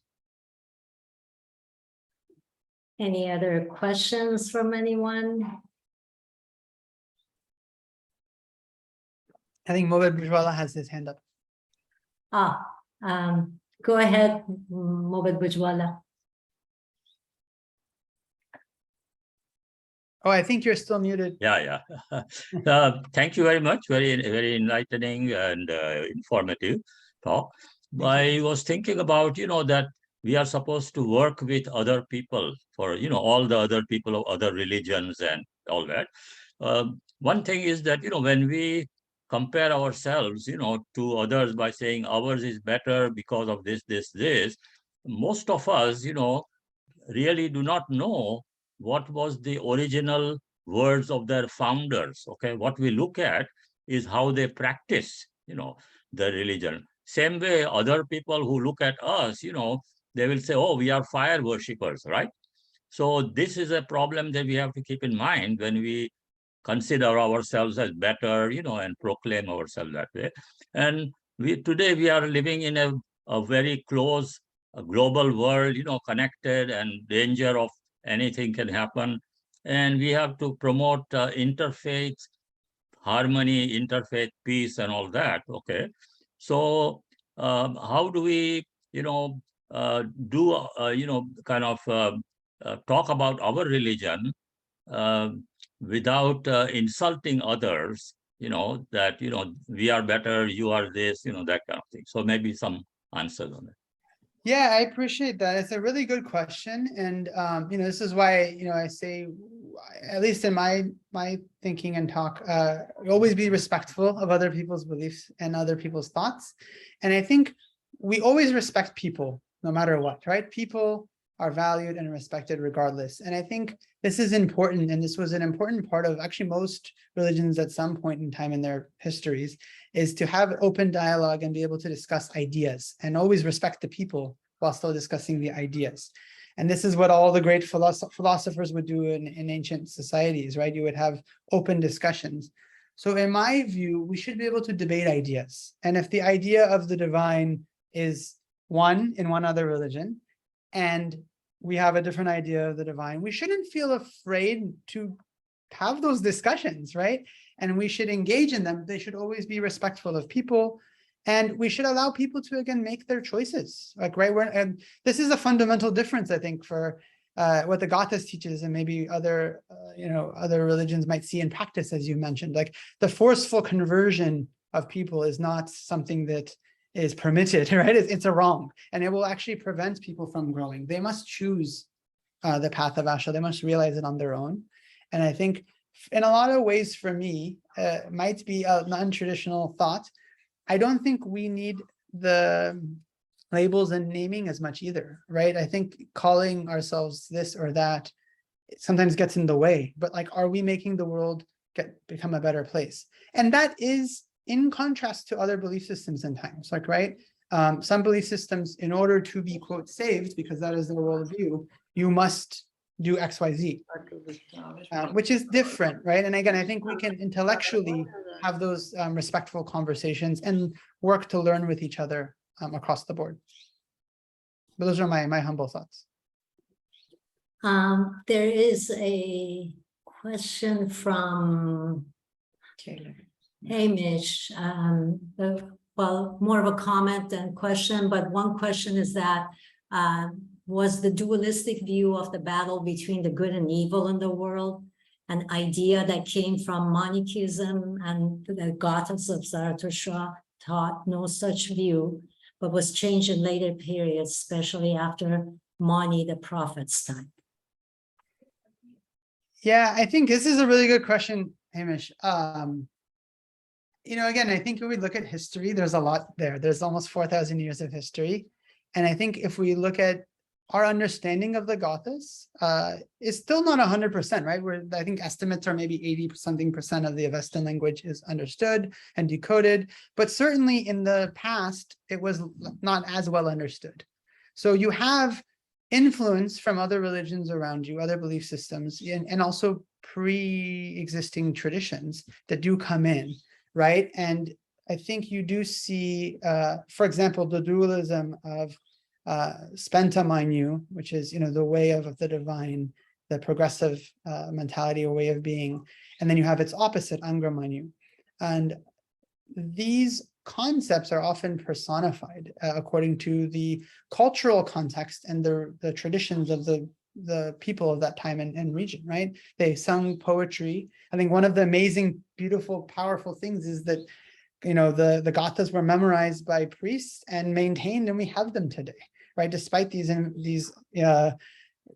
Any other questions from anyone? I think Mohammad Bujwala has his hand up. Go ahead, Mohammad Bujwala. Oh, I think you're still muted. Yeah. Thank you very much. Very enlightening and informative talk. I was thinking about, you know, that we are supposed to work with other people for, you know, all the other people of other religions and all that. One thing is that, you know, when we compare ourselves, you know, to others by saying ours is better because of this, most of us, you know, really do not know what was the original words of their founders. Okay, what we look at is how they practice, you know, the religion. Same way, other people who look at us, you know, they will say, oh, we are fire worshippers, right? So this is a problem that we have to keep in mind when we consider ourselves as better, you know, and proclaim ourselves that way. And today we are living in a very close global world, you know, connected, and danger of anything can happen. And we have to promote interfaith harmony, interfaith peace, and all that. Okay. So how do we do, kind of talk about our religion uh, without insulting others, that, we are better, you are this, that kind of thing. So maybe some answers on it. Yeah, I appreciate that. It's a really good question. And, this is why, I say, at least in my thinking and talk, always be respectful of other people's beliefs and other people's thoughts. And I think we always respect people, no matter what, right? People are valued and respected regardless. And I think this is important. And this was an important part of actually most religions at some point in time in their histories, is to have open dialogue and be able to discuss ideas and always respect the people while still discussing the ideas. And this is what all the great philosophers would do in ancient societies, right? You would have open discussions. So in my view, we should be able to debate ideas. And if the idea of the divine is one in one other religion, and we have a different idea of the divine, we shouldn't feel afraid to have those discussions, right? And we should engage in them. They should always be respectful of people. And we should allow people to, again, make their choices. Like, right, and this is a fundamental difference, I think, for what the Gathas teaches and maybe other, other religions might see in practice, as you mentioned. Like, the forceful conversion of people is not something that is permitted, right? It's a wrong, and it will actually prevent people from growing. They must choose the path of Asha. They must realize it on their own. And I think in a lot of ways, for me, might be a non-traditional thought. I don't think we need the labels and naming as much either, right? I think calling ourselves this or that sometimes gets in the way, but like, are we making the world become a better place? And that is in contrast to other belief systems in times, like, right? Some belief systems, in order to be, quote, saved, because that is the worldview, you must do X, Y, Z, which is different, right? And again, I think we can intellectually have those respectful conversations and work to learn with each other across the board. But those are my humble thoughts. There is a question from Hamish. Well, more of a comment than question, but one question is that was the dualistic view of the battle between the good and evil in the world an idea that came from Manichaeism, and the Gathas of Zarathustra taught no such view, but was changed in later periods, especially after Mani the prophet's time? Yeah, I think this is a really good question, Hamish. Again, I think when we look at history, there's a lot there. There's almost 4,000 years of history. And I think if we look at our understanding of the Gathas, is still not 100%, right? I think estimates are maybe 80-something% of the Avestan language is understood and decoded, but certainly in the past, it was not as well understood. So you have influence from other religions around you, other belief systems, and also pre-existing traditions that do come in, right? And I think you do see, for example, the dualism of Spenta Manu, which is, the way of the divine, the progressive mentality or way of being. And then you have its opposite, Angra Manu. And these concepts are often personified according to the cultural context and the traditions of the people of that time and region, right? They sung poetry. I think one of the amazing, beautiful, powerful things is that, the Gathas were memorized by priests and maintained, and we have them today, right? Despite these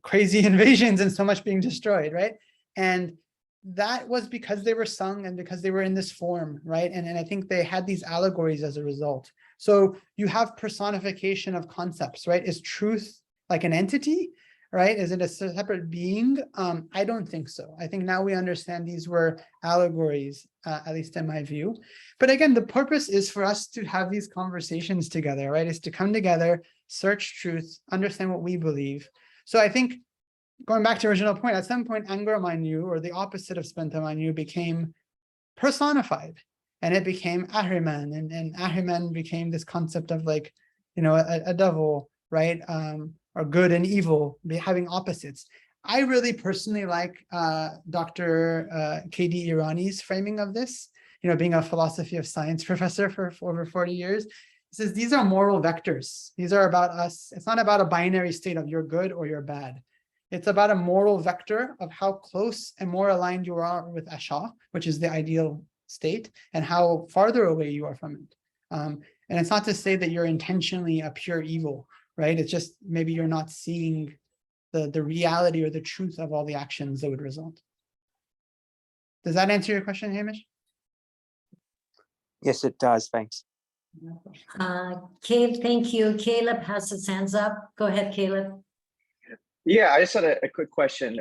crazy invasions and so much being destroyed, right? And that was because they were sung and because they were in this form, right? And I think they had these allegories as a result. So you have personification of concepts, right? Is truth like an entity, right? Is it a separate being? I don't think so. I think now we understand these were allegories, at least in my view. But again, the purpose is for us to have these conversations together, right? Is to come together, search truth, understand what we believe. So I think, going back to original point, at some point, Angra Manu, or the opposite of Spenta Manu, became personified, and it became Ahriman, and Ahriman became this concept of like, a devil, right? Or good and evil, having opposites. I really personally like Dr. K.D. Irani's framing of this, being a philosophy of science professor for over 40 years. It says these are moral vectors. These are about us. It's not about a binary state of you're good or you're bad. It's about a moral vector of how close and more aligned you are with Asha, which is the ideal state, and how farther away you are from it. And it's not to say that you're intentionally a pure evil, right? It's just maybe you're not seeing the reality or the truth of all the actions that would result. Does that answer your question, Hamish? Yes, it does. Thanks. Caleb, thank you. Caleb has his hands up. Go ahead, Caleb. Yeah, I just had a quick question.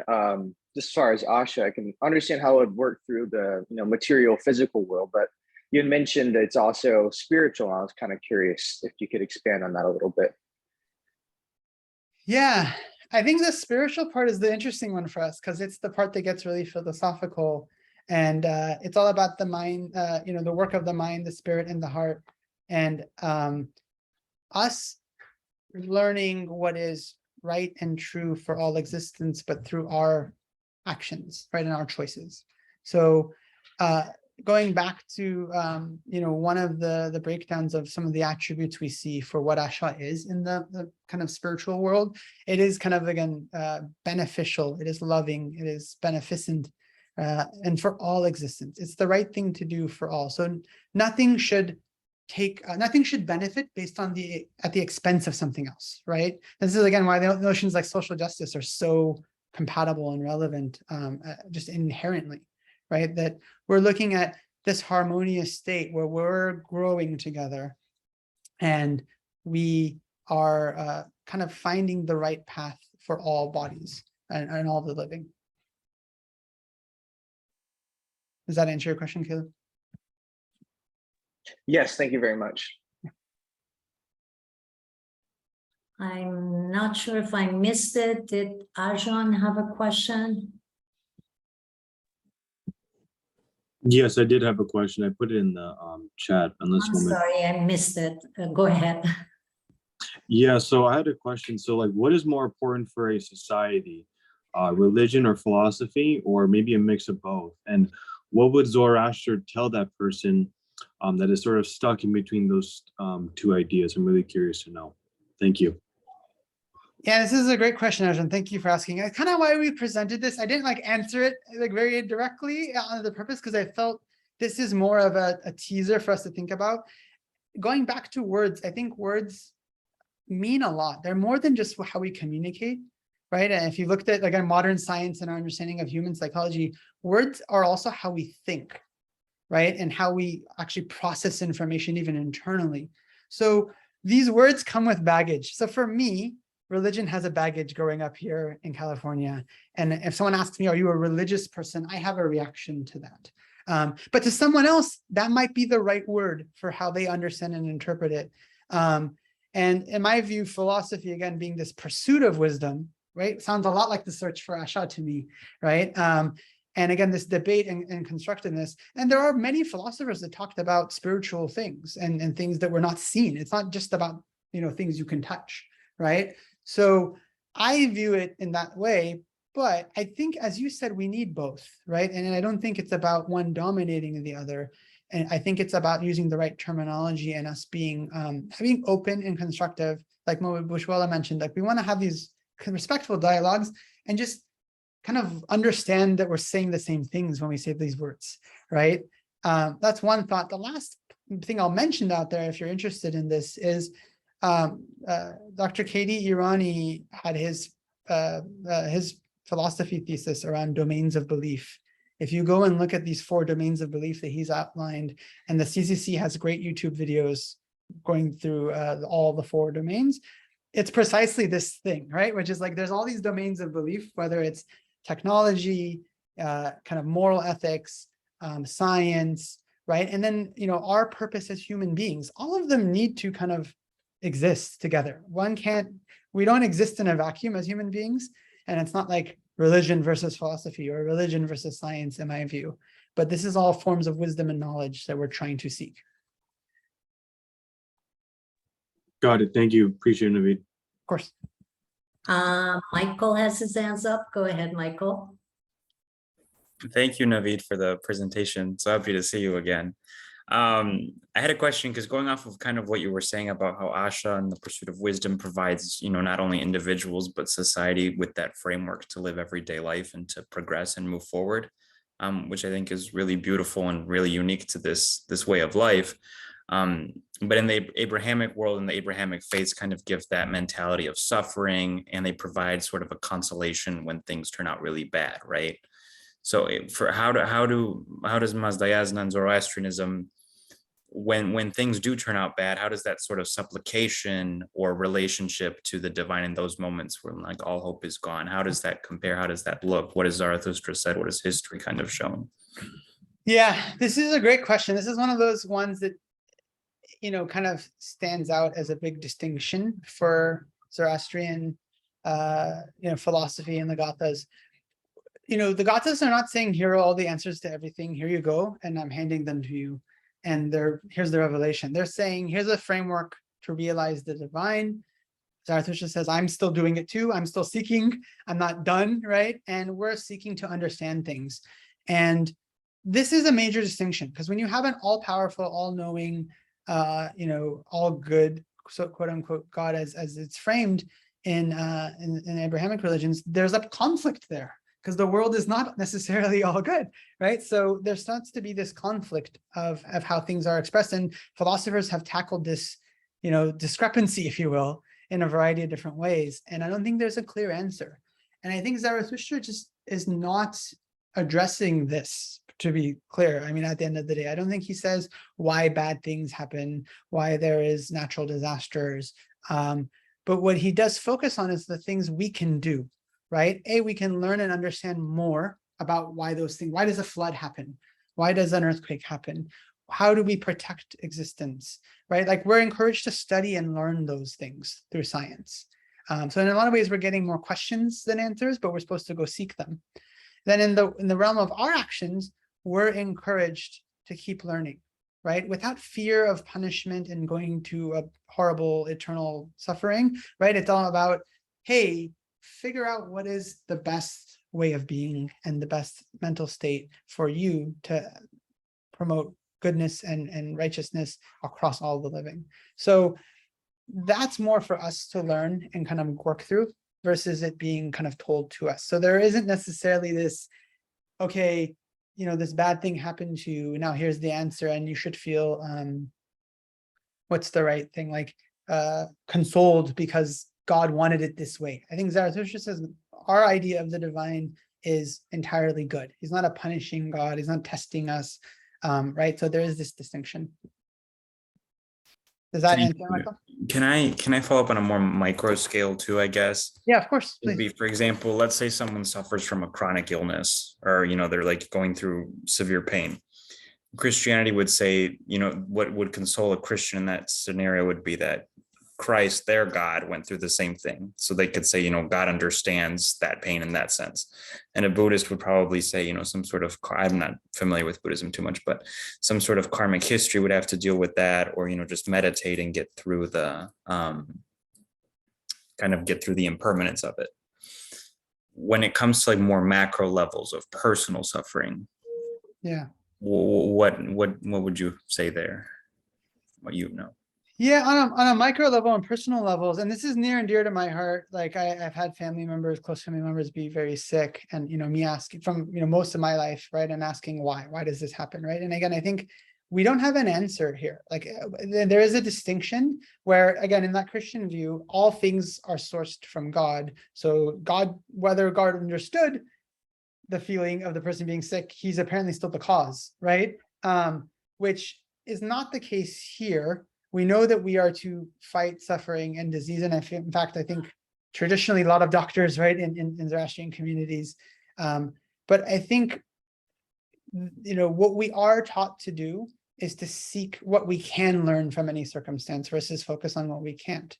Just as far as Asha, I can understand how it would work through the material physical world, but you had mentioned that it's also spiritual. I was kind of curious if you could expand on that a little bit. Yeah, I think the spiritual part is the interesting one for us because it's the part that gets really philosophical, and it's all about the mind, the work of the mind, the spirit, and the heart, and us learning what is right and true for all existence, but through our actions, right, and our choices. So going back to one of the breakdowns of some of the attributes we see for what Asha is in the kind of spiritual world, it is kind of, again, beneficial, it is loving, it is beneficent, and for all existence. It's the right thing to do for all. So nothing should benefit based on at the expense of something else, right? This is, again, why the notions like social justice are so compatible and relevant, just inherently, right? That we're looking at this harmonious state where we're growing together and we are kind of finding the right path for all bodies and all the living. Does that answer your question, Caleb? Yes, thank you very much. I'm not sure if I missed it. Did Arjun have a question? Yes, I did have a question. I put it in the chat. Unless I'm sorry, I missed it. Go ahead. Yeah, so I had a question. So, like, what is more important for a society, religion or philosophy, or maybe a mix of both? And what would Zoroaster tell that person that is sort of stuck in between those two ideas? I'm really curious to know. Thank you. Yeah, this is a great question, Arjun. Thank you for asking. That's kind of why we presented this. I didn't answer it very directly on the purpose because I felt this is more of a teaser for us to think about. Going back to words, I think words mean a lot. They're more than just how we communicate, right? And if you looked at, again, modern science and our understanding of human psychology, words are also how we think, right? And how we actually process information even internally. So these words come with baggage. So for me, religion has a baggage growing up here in California. And if someone asks me, are you a religious person? I have a reaction to that. But to someone else, that might be the right word for how they understand and interpret it. And in my view, philosophy, again, being this pursuit of wisdom, right? Sounds a lot like the search for Asha to me, right? And again, this debate and constructiveness. And there are many philosophers that talked about spiritual things and things that were not seen. It's not just about, things you can touch, right? So I view it in that way, but I think, as you said, we need both, right? And I don't think it's about one dominating the other. And I think it's about using the right terminology and us being open and constructive, like Mo Bushwala mentioned. Like, we want to have these respectful dialogues and just kind of understand that we're saying the same things when we say these words, right? That's one thought. The last thing I'll mention out there, if you're interested in this, is Dr. K.D. Irani had his philosophy thesis around domains of belief. If you go and look at these 4 domains of belief that he's outlined, and the CCC has great YouTube videos going through all the 4 domains, it's precisely this thing, right? Which is like, there's all these domains of belief, whether it's technology, kind of moral ethics, science, right? And then, our purpose as human beings, all of them need to kind of exist together. We don't exist in a vacuum as human beings. And it's not like religion versus philosophy or religion versus science, in my view. But this is all forms of wisdom and knowledge that we're trying to seek. Got it. Thank you. Appreciate it, Navid. Of course. Michael has his hands up. Go ahead, Michael. Thank you, Navid, for the presentation. So happy to see you again. I had a question because going off of kind of what you were saying about how Asha and the pursuit of wisdom provides, not only individuals, but society with that framework to live everyday life and to progress and move forward, which I think is really beautiful and really unique to this way of life. But in the Abrahamic world and the Abrahamic faiths kind of give that mentality of suffering, and they provide sort of a consolation when things turn out really bad, right? So for how does Mazdayazna and Zoroastrianism, when things do turn out bad, how does that sort of supplication or relationship to the divine in those moments where like all hope is gone, how does that compare? How does that look? What has Zarathustra said? What has history kind of shown? Yeah, this is a great question. This is one of those ones that, kind of stands out as a big distinction for Zoroastrian, philosophy and the Gathas. The Gathas are not saying, here are all the answers to everything, here you go, and I'm handing them to you. And here's the revelation. They're saying, here's a framework to realize the divine. Zarathustra says, I'm still doing it too. I'm still seeking. I'm not done, right? And we're seeking to understand things. And this is a major distinction, because when you have an all-powerful, all-knowing, all good, so quote unquote, God as it's framed in Abrahamic religions, there's a conflict there, because the world is not necessarily all good, right? So there starts to be this conflict of how things are expressed, and philosophers have tackled this, discrepancy, if you will, in a variety of different ways. And I don't think there's a clear answer. And I think Zarathustra just is not addressing this, to be clear. I mean, at the end of the day, I don't think he says why bad things happen, why there is natural disasters. But what he does focus on is the things we can do, right? We can learn and understand more about why those things, why does a flood happen? Why does an earthquake happen? How do we protect existence, right? Like, we're encouraged to study and learn those things through science. So in a lot of ways, we're getting more questions than answers, but we're supposed to go seek them. Then in the realm of our actions, we're encouraged to keep learning, right? Without fear of punishment and going to a horrible eternal suffering, right? It's all about, hey, figure out what is the best way of being and the best mental state for you to promote goodness and righteousness across all the living. So that's more for us to learn and kind of work through versus it being kind of told to us. So there isn't necessarily this, okay, this bad thing happened to you, now here's the answer, and you should feel, what's the right thing, like consoled because God wanted it this way. I think Zarathustra says our idea of the divine is entirely good. He's not a punishing God. He's not testing us, right? So there is this distinction. Does that answer, Michael? Can I follow up on a more micro scale too, I guess? Yeah, of course. Would be, for example, let's say someone suffers from a chronic illness, or, they're like going through severe pain. Christianity would say, what would console a Christian in that scenario would be that Christ, their God, went through the same thing. So they could say, God understands that pain in that sense. And a Buddhist would probably say, some sort of, I'm not familiar with Buddhism too much, but some sort of karmic history would have to deal with that, or, just meditate and get through the, get through the impermanence of it. When it comes to like more macro levels of personal suffering, yeah, what would you say there? What you know? Yeah, on a micro level and personal levels, and this is near and dear to my heart. Like I've had family members, close family members, be very sick, and me asking from most of my life, right, and asking why does this happen, right? And again, I think we don't have an answer here. Like there is a distinction where, again, in that Christian view, all things are sourced from God. So God, whether God understood the feeling of the person being sick, he's apparently still the cause, right? Which is not the case here. We know that we are to fight suffering and disease. And in fact, I think traditionally a lot of doctors, right, in Zoroastrian communities. But I think, what we are taught to do is to seek what we can learn from any circumstance versus focus on what we can't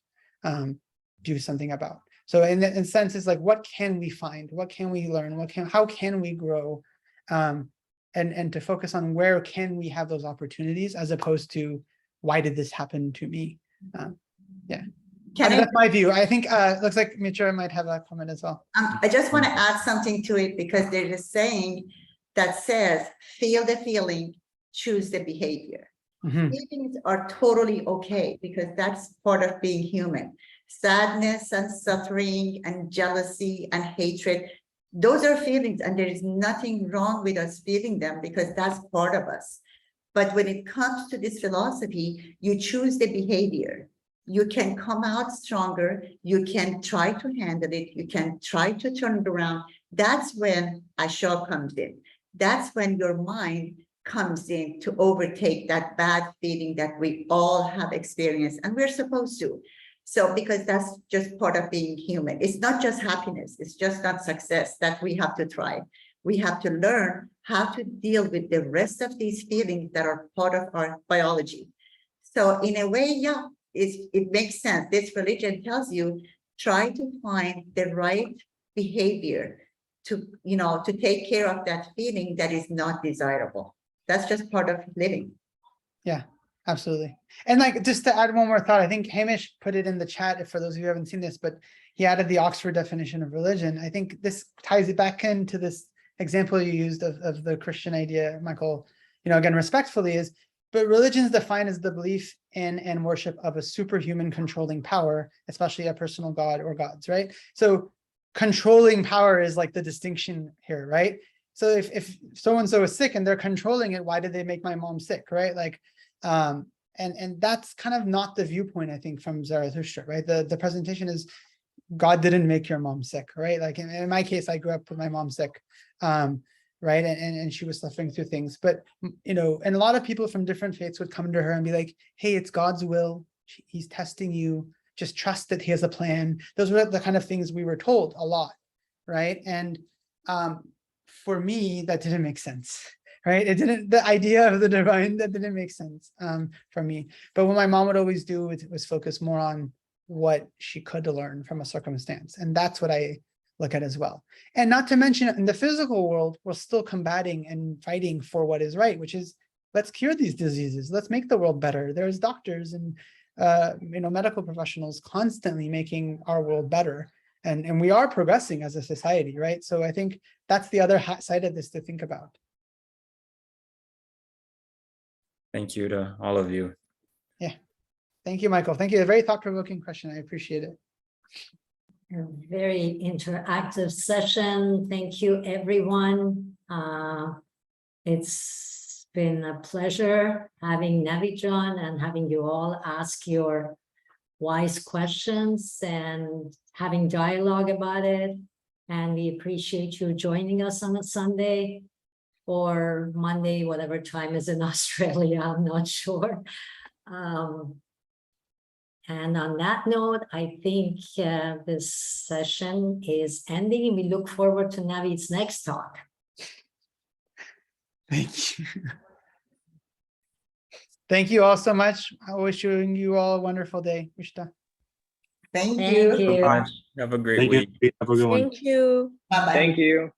do something about. So in a sense, it's like, what can we find? What can we learn? How can we grow? And to focus on where can we have those opportunities as opposed to, why did this happen to me? Yeah, that's my view. I think looks like Mitra might have a comment as well. I just want to add something to it, because there's a saying that says, feel the feeling, choose the behavior. Mhm. Feelings are totally okay because that's part of being human. Sadness and suffering and jealousy and hatred, those are feelings, and there is nothing wrong with us feeling them because that's part of us. But when it comes to this philosophy, you choose the behavior. You can come out stronger. You can try to handle it. You can try to turn it around. That's when Asha comes in. That's when your mind comes in to overtake that bad feeling that we all have experienced, and we're supposed to. So, because that's just part of being human. It's not just happiness. It's just not success that we have to try. We have to learn how to deal with the rest of these feelings that are part of our biology. So in a way, yeah, it makes sense. This religion tells you, try to find the right behavior to, to take care of that feeling that is not desirable. That's just part of living. Yeah, absolutely. And like, just to add one more thought, I think Hamish put it in the chat for those of you who haven't seen this, but he added the Oxford definition of religion. I think this ties it back into this example you used of the Christian idea, Michael, again, respectfully is, but religion is defined as the belief in and worship of a superhuman controlling power, especially a personal God or gods, right? So controlling power is like the distinction here, right? So if so-and-so is sick and they're controlling it, why did they make my mom sick, right? Like, and that's kind of not the viewpoint, I think, from Zarathustra, right? The presentation is, God didn't make your mom sick, right? Like in my case, I grew up with my mom sick, right? And she was suffering through things, but, and a lot of people from different faiths would come to her and be like, hey, it's God's will. He's testing you. Just trust that he has a plan. Those were the kind of things we were told a lot, right? And for me, that didn't make sense, right? It didn't, the idea of the divine, that didn't make sense for me. But what my mom would always do was focus more on what she could learn from a circumstance. And that's what I look at as well. And not to mention, in the physical world, we're still combating and fighting for what is right, which is, let's cure these diseases. Let's make the world better. There's doctors and medical professionals constantly making our world better. And we are progressing as a society, right? So I think that's the other side of this to think about. Thank you to all of you. Yeah. Thank you, Michael. Thank you. A very thought-provoking question. I appreciate it. A very interactive session. Thank you, everyone. It's been a pleasure having Navid and having you all ask your wise questions and having dialogue about it. And we appreciate you joining us on a Sunday or Monday, whatever time is in Australia, I'm not sure. And on that note, I think this session is ending, and we look forward to Navid's next talk. Thank you. Thank you all so much. I wish you all a wonderful day. Vishta. Thank Thank you. you. Bye. Have a great Thank week. you. Have a good one. Thank you. Bye-bye. Thank you.